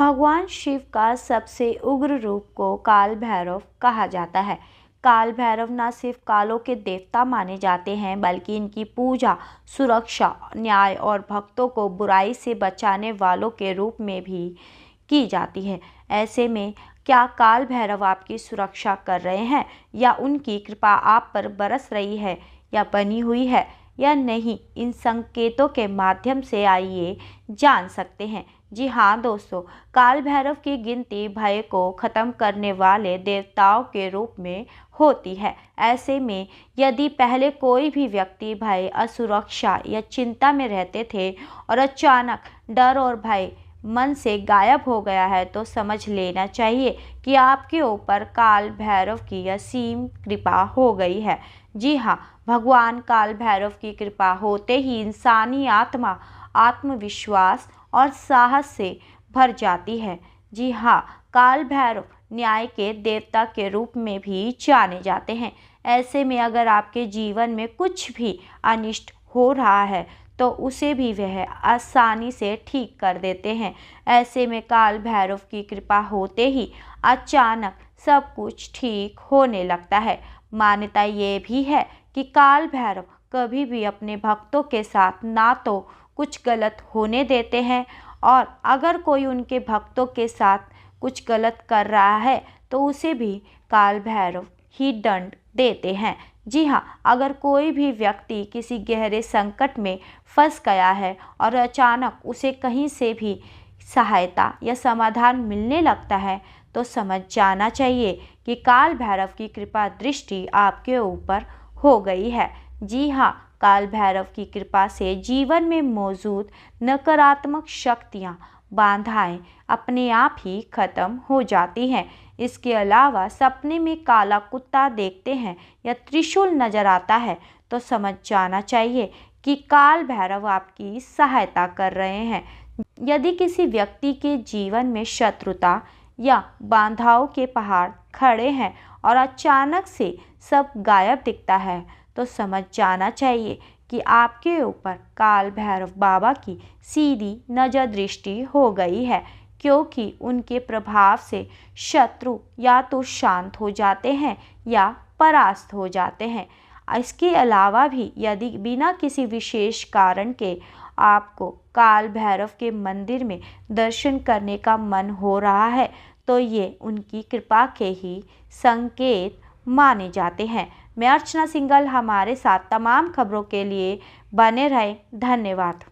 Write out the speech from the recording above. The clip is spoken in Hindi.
भगवान शिव का सबसे उग्र रूप को काल भैरव कहा जाता है। काल भैरव न सिर्फ कालों के देवता माने जाते हैं, बल्कि इनकी पूजा सुरक्षा, न्याय और भक्तों को बुराई से बचाने वालों के रूप में भी की जाती है। ऐसे में क्या काल भैरव आपकी सुरक्षा कर रहे हैं, या उनकी कृपा आप पर बरस रही है या बनी हुई है या नहीं, इन संकेतों के माध्यम से आइए जान सकते हैं। जी हाँ दोस्तों, काल भैरव की गिनती भय को खत्म करने वाले देवताओं के रूप में होती है। ऐसे में यदि पहले कोई भी व्यक्ति भय, असुरक्षा या चिंता में रहते थे और अचानक डर और भय मन से गायब हो गया है, तो समझ लेना चाहिए कि आपके ऊपर काल भैरव की असीम कृपा हो गई है। जी हाँ, भगवान काल भैरव की कृपा होते ही इंसानी आत्मा आत्मविश्वास और साहस से भर जाती है। जी हाँ, काल भैरव न्याय के देवता के रूप में भी जाने जाते हैं। ऐसे में अगर आपके जीवन में कुछ भी अनिष्ट हो रहा है, तो उसे भी वह आसानी से ठीक कर देते हैं। ऐसे में काल भैरव की कृपा होते ही अचानक सब कुछ ठीक होने लगता है। मान्यता ये भी है कि काल भैरव कभी भी अपने भक्तों के साथ ना तो कुछ गलत होने देते हैं, और अगर कोई उनके भक्तों के साथ कुछ गलत कर रहा है तो उसे भी काल भैरव ही दंड देते हैं। जी हाँ, अगर कोई भी व्यक्ति किसी गहरे संकट में फंस गया है और अचानक उसे कहीं से भी सहायता या समाधान मिलने लगता है, तो समझ जाना चाहिए कि काल भैरव की कृपा दृष्टि आपके ऊपर हो गई है। जी हाँ, काल भैरव की कृपा से जीवन में मौजूद नकारात्मक शक्तियाँ, बाधाएं अपने आप ही खत्म हो जाती हैं। इसके अलावा सपने में काला कुत्ता देखते हैं या त्रिशूल नजर आता है, तो समझ जाना चाहिए कि काल भैरव आपकी सहायता कर रहे हैं। यदि किसी व्यक्ति के जीवन में शत्रुता या बाधाओं के पहाड़ खड़े हैं और अचानक से सब गायब दिखता है, तो समझ जाना चाहिए कि आपके ऊपर काल भैरव बाबा की सीधी नजर दृष्टि हो गई है, क्योंकि उनके प्रभाव से शत्रु या तो शांत हो जाते हैं या परास्त हो जाते हैं। इसके अलावा भी यदि बिना किसी विशेष कारण के आपको काल भैरव के मंदिर में दर्शन करने का मन हो रहा है, तो ये उनकी कृपा के ही संकेत माने जाते हैं। मैं अर्चना सिंघल, हमारे साथ तमाम खबरों के लिए बने रहें। धन्यवाद।